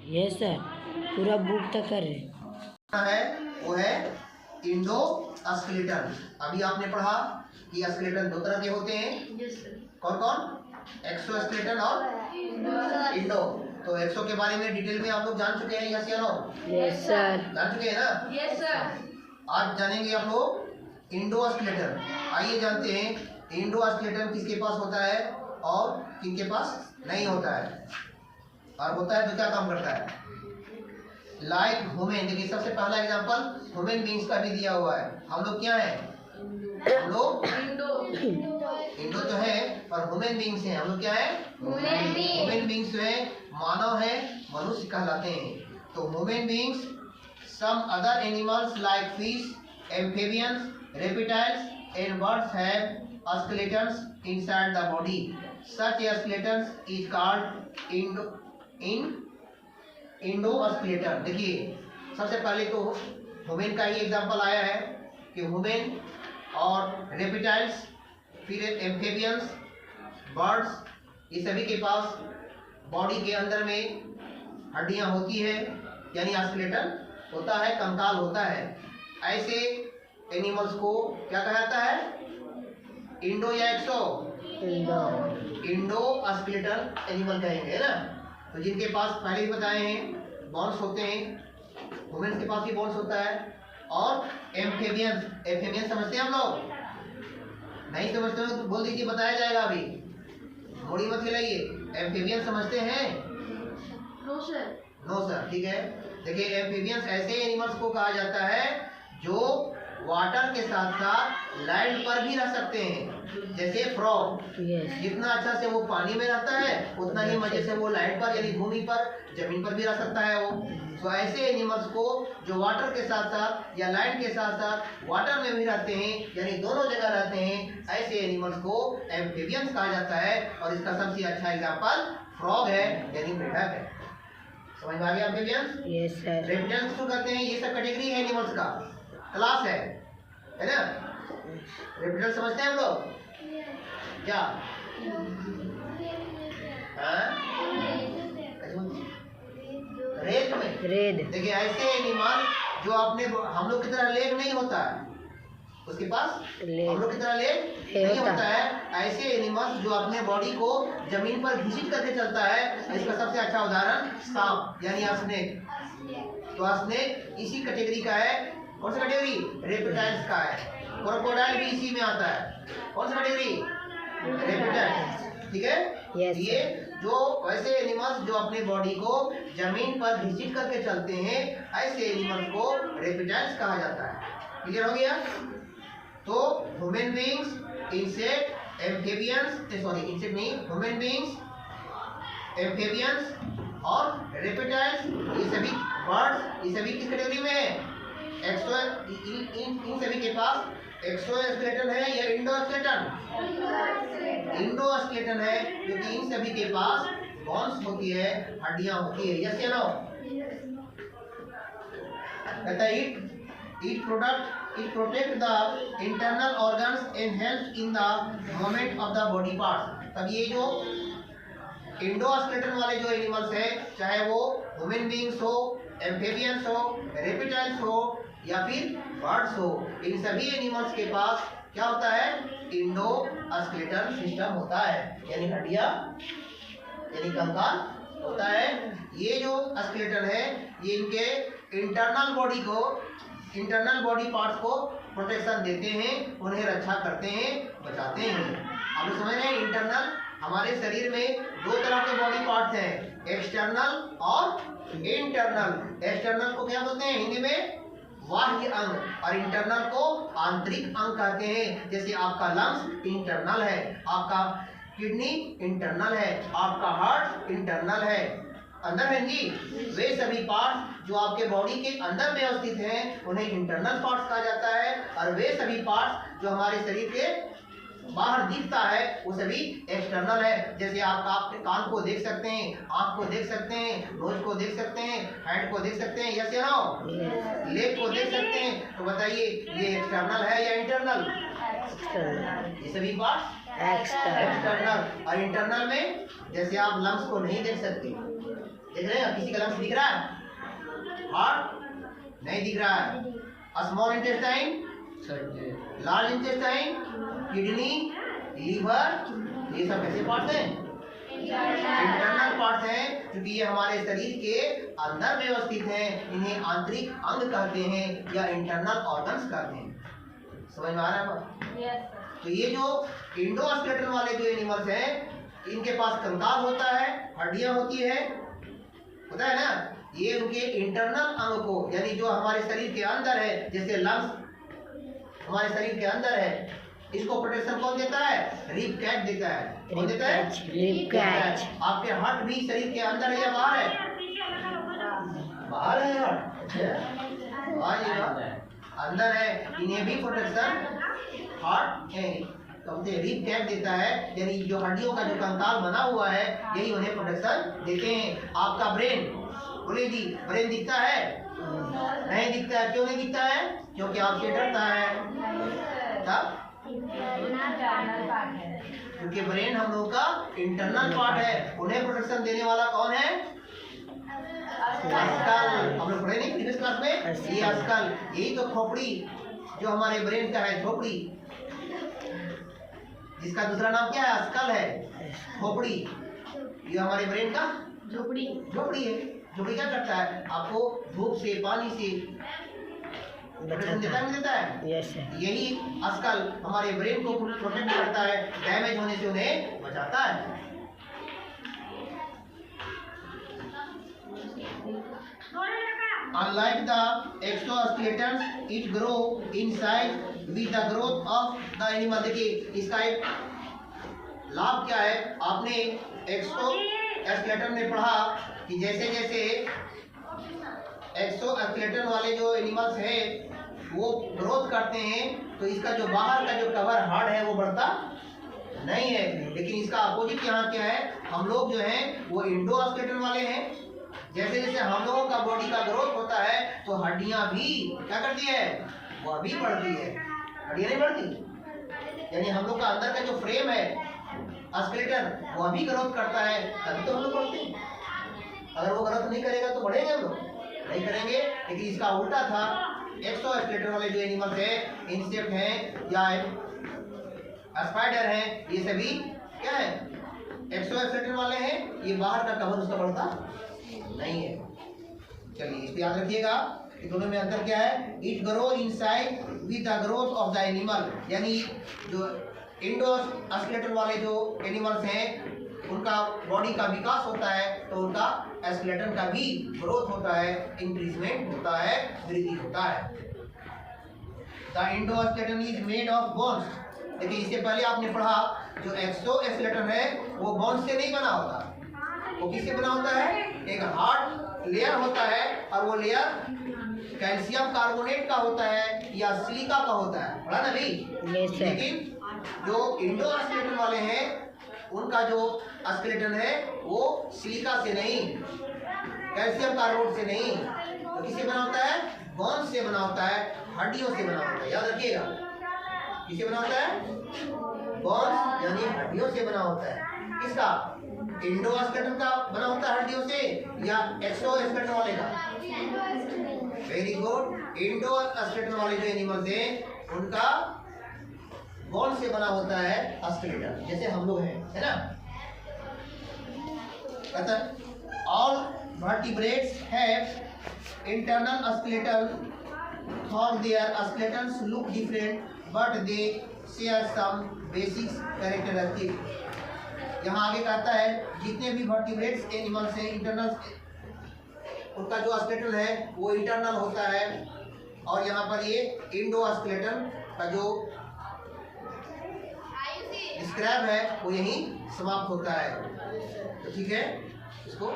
Yes sir, पूरा book तक कर रहे है वो है इंडो स्केलेटन। अभी आपने पढ़ा कि स्केलेटन दो तरह के होते हैं। कौन कौन? एक्सोस्केलेटन और इंडो। तो एक्सो के बारे में डिटेल में आप लोग जान चुके हैं, यस या नो? Yes sir. जान चुके हैं ना? Yes sir. आज जानेंगे आप लोग इंडो स्केलेटन। आइए जानते हैं इंडो स्केलेटन किसके पास होता है और किसके पास नहीं होता है, और होता है तो क्या काम करता है। लाइक ह्यूमन, देखिए सबसे पहला एग्जांपल ह्यूमन बींग्स का भी दिया हुआ है। हम लोग क्या है? हम लोग इंडो तो है, पर ह्यूमन बींग्स हैं। हम लोग क्या है? ह्यूमन बींग्स जो है मानव है, मनुष्य कहलाते हैं। तो human beings, some other animals like fish, amphibians, reptiles and birds have skeletons inside the body. Such a skeleton is called endoskeleton. देखिए सबसे पहले तो ह्यूमन का ही एग्जांपल आया है कि ह्यूमन और रेप्टाइल्स, फिर एम्फीबियंस, बर्ड्स, ये सभी के पास बॉडी के अंदर में हड्डियां होती है, यानी स्केलेटन होता है, कंकाल होता है। ऐसे एनिमल्स को क्या कहा जाता है? इंडो या एक्सो? इंडो स्केलेटन एनिमल कहेंगे, है ना। तो जिनके पास पहले ही बताए हैं बॉन्स होते हैं, ह्यूमन के पास भी बॉन्स होता है। और एम्फीबियंस, एम्फीबियंस समझते हैं हम लोग? नहीं समझते हो तो बोल दीजिए, बताया जाएगा अभी, मोड़ी मत खिलाइए। एम्फीबियंस समझते हैं? No sir. नो सर, ठीक है। देखिए एम्फीबियंस ऐसे एनिमल्स को कहा जाता है जो वाटर के साथ साथ लैंड पर भी रह सकते हैं। जैसे फ्रॉग, जितना अच्छा से वो पानी में रहता है उतना ही मजे से वो लैंड पर यानी भूमि पर, जमीन पर भी रह सकता है वो। तो ऐसे एनिमल्स को जो वाटर के साथ साथ या लैंड के साथ साथ वाटर में भी रहते हैं, यानी दोनों जगह रहते हैं, ऐसे एनिमल्स को एम्फीबियंस कहा जाता है। और इसका सबसे अच्छा एग्जांपल फ्रॉग है, यानी मेढक है। समझ में आ गया एम्फीबियंस? Yes sir. रेप्टाइल्स को कहते हैं, ये सब कैटेगरी है एनिमल्स का, क्लास है ना। रेप्टाइल समझते हैं हम लोग क्या? रेत में, रेड। देखिए ऐसे एनिमल जो अपने, हम लोग की तरह लेग नहीं होता है उसके पास, हम लोग की तरह लेग नहीं होता है। ऐसे एनिमल्स जो अपने बॉडी को जमीन पर घिसिट करके चलता है। इसका सबसे अच्छा उदाहरण सांप यानी स्नेक। तो स्नेक इसी कैटेगरी का है। कौन सा कैटेगरी? रेप्टाइल्स का है। क्रोकोडाइल भी इसी में आता है। कौन सा कैटेगरी? रेप्टाइल्स, ठीक है। Yes, ये जो वैसे एनिमल्स जो अपने बॉडी को जमीन पर घिसिट करके चलते हैं, ऐसे एनिमल्स को रेप्टाइल्स कहा जाता है। क्लियर हो गया? तो human beings, insect, amphibians, sorry insect नहीं, ह्यूमन बींग्स, एम्फीबियंस और रेप्टाइल्स, ये सभी बर्ड्स, ये सभी किस कैटेगरी में है? एक्सो। इन सभी के पास एक्सोस्केलेटन है या इंडोस्केलेटन? इंडो स्केलेटन है, क्योंकि इन सभी के पास बॉन्स होती है, हड्डियां होती है। यस या नो? कहता है it protect the internal organs and help in the movement of the body parts. तब ये जो इंडोस्केलेटन वाले जो एनिमल्स है, चाहे वो ह्यूमन बींग्स हो, एम्फीबियंस हो, रेप्टाइल्स हो या फिर बर्ड्स हो, इन सभी एनिमल्स के पास क्या होता है? इंडो स्केलेटन सिस्टम होता है, यानी हड्डियां यानी कंकाल होता है। ये जो स्केलेटन है ये इनके इंटरनल बॉडी पार्ट्स को प्रोटेक्शन देते हैं, उन्हें रक्षा करते हैं, बचाते हैं। आप लोग समझ रहे हैं? इंटरनल, हमारे शरीर में दो तरह के बॉडी पार्ट्स हैं, एक्सटर्नल और इंटरनल। एक्सटर्नल को क्या बोलते हैं हिंदी में? बाह्य अंग, और इंटरनल को आंतरिक अंग कहते हैं। जैसे आपका लंग्स इंटरनल है, आपका किडनी इंटरनल है, आपका हार्ट इंटरनल है, अंदर है जी। वे सभी पार्ट्स जो आपके बॉडी के अंदर में अवस्थित हैं उन्हें इंटरनल पार्ट्स कहा जाता है। और वे सभी पार्ट्स जो हमारे शरीर के बाहर दिखता है वो सभी एक्सटर्नल है। जैसे आप कान को देख सकते हैं, आंख को देख सकते हैं, नोज को देख सकते हैं, हैंड को देख सकते हैं, यस या नो? लेग को देख सकते हैं। तो बताइए ये एक्सटर्नल है या इंटरनल? ये सभी पार्ट्स एक्सटर्नल। और इंटरनल में जैसे आप लंग्स को नहीं देख सकते, देख रहे हैं किसी कलम से दिख रहा है? हार्ट नहीं दिख रहा है। Small intestine, large intestine, kidney, liver, ये सब कैसे पार्ट्स हैं? इंटरनल पार्ट्स हैं, क्योंकि ये हमारे शरीर के अंदर व्यवस्थित हैं। इन्हें आंतरिक अंग कहते हैं या इंटरनल ऑर्गन्स कहते हैं। समझ में आ रहा है बात? तो ये जो इंडोस्केलेटन वाले जो एनिमल्स हैं, इनके पास कंकाल होता है, हड्डियां होती है, होता है ना। ये उनके इंटरनल अंग को, यानी जो हमारे शरीर के अंदर है, जैसे लंग्स हमारे शरीर के अंदर है, इसको प्रोटेक्शन कौन देता है? रिब कैच देता है। कौन देता है? Rib catch. आपके हार्ट भी शरीर के अंदर है या बाहर है? बाहर है हार्ट, अंदर है। इन्हें भी प्रोटेक्शन हार्ट है, रिब कैच देता है, यानी जो हड्डियों का जो कंकाल बना हुआ है, यही उन्हें प्रोटेक्शन देते हैं। आपका ब्रेन, बोले जी, ब्रेन दिखता है? नहीं दिखता है। क्यों नहीं दिखता है? क्योंकि आपसे डरता है। तब क्योंकि ब्रेन हम लोगों का इंटरनल पार्ट है। उन्हें प्रोटेक्शन देने वाला कौन है? अस्कल। हम लोग पढ़े नहीं प्रीवियस क्लास में? ये अस्कल, यही तो खोपड़ी जो हमारे ब्रेन का है, खोपड़ी, जिसका दूसरा नाम क्या है? अस्कल है, खोपड़ी। ये हमारे ब्रेन का झोपड़ी है। झोपड़ी क्या करता है? आपको धूप से, पानी से प्रोटेक्शन देता है। Yes sir. यही अस्कल हमारे ब्रेन को प्रोटेक्ट करता है, डैमेज होने से उन्हें बचाता है। Unlike the exoskeletons, it grow in size with the growth of the animal. देखिए इसका एक लाभ क्या है? आपने एक्सोस्केलेटन में पढ़ा कि जैसे जैसे एक्सोस्केलेटन वाले जो एनिमल्स हैं वो ग्रोथ करते हैं, तो इसका जो बाहर का जो कवर हार्ड है वो बढ़ता नहीं है। लेकिन इसका अपोजिट यहाँ क्या है? हम लोग जो हैं वो इंडोस्केलेटन वाले हैं। जैसे जैसे हम लोगों का बॉडी का ग्रोथ होता है, तो हड्डियां भी क्या करती है? वो भी बढ़ती है। हड्डियां नहीं बढ़ती, यानी हम लोग का अंदर का जो फ्रेम है स्केलेटन, वो भी ग्रोथ करता है, तभी तो हम लोग बढ़ते हैं। अगर वो ग्रोथ नहीं करेगा तो बढ़ेंगे हम लोग? नहीं करेंगे। लेकिन इसका उल्टा था। एक्सोस्केलेटन वाले जो एनिमल्स है, इंसेक्ट हैं या स्पाइडर हैं, ये सभी क्या है? एक्सोस्केलेटन वाले हैं। ये बाहर का कवर उसका बढ़ता नहीं है। चलिए इसको याद रखिएगा कि दोनों में अंतर क्या है? It grow inside with the growth of the animal, यानी जो इंडोस्केलेटन वाले जो एनिमल्स हैं उनका बॉडी का विकास होता है, तो उनका स्केलेटन का भी ग्रोथ होता है, इंक्रीजमेंट होता है, वृद्धि होता है। The endoskeleton is made of bones. देखिए इससे पहले आपने पढ़ा जो एक्सोस्केलेटन है वो बोन्स से नहीं बना होता। वो किससे बना होता है? एक हार्ड लेयर होता है, और वो लेयर कैल्शियम कार्बोनेट का होता है या सिलिका का होता है। पढ़ा ना भाई? लेकिन जो इंडोस्केलेटन वाले हैं उनका जो स्केलेटन है वो सिलिका से नहीं, कैल्शियम कार्बोनेट से नहीं, तो किससे बना होता है? बोन से बना होता है, हड्डियों से बना होता है। याद रखिएगा, किससे बना होता है? बोन यानी हड्डियों से बना होता है। किसका? इंडोस्केलेटन का बना होता है हड्डियों से या एक्सोस्केलेटन वाले का? Very good. इंडोस्केलेटन वाले जो एनिमल्स हैं उनका बोन से बना होता है स्केलेटन, जैसे हम लोग हैं, है ना। अतः all vertebrates have internal skeleton, though their skeletons look different but they share some basic characteristics. यहाँ आगे कहता है जितने भी वर्टिब्रेट्स एनिमल्स हैं इंटरनल, उनका जो स्केलेटन है वो इंटरनल होता है, और यहाँ पर ये इंडोस्केलेटन का जो डिस्क्राइब है वो यही समाप्त होता है। तो ठीक है, इसको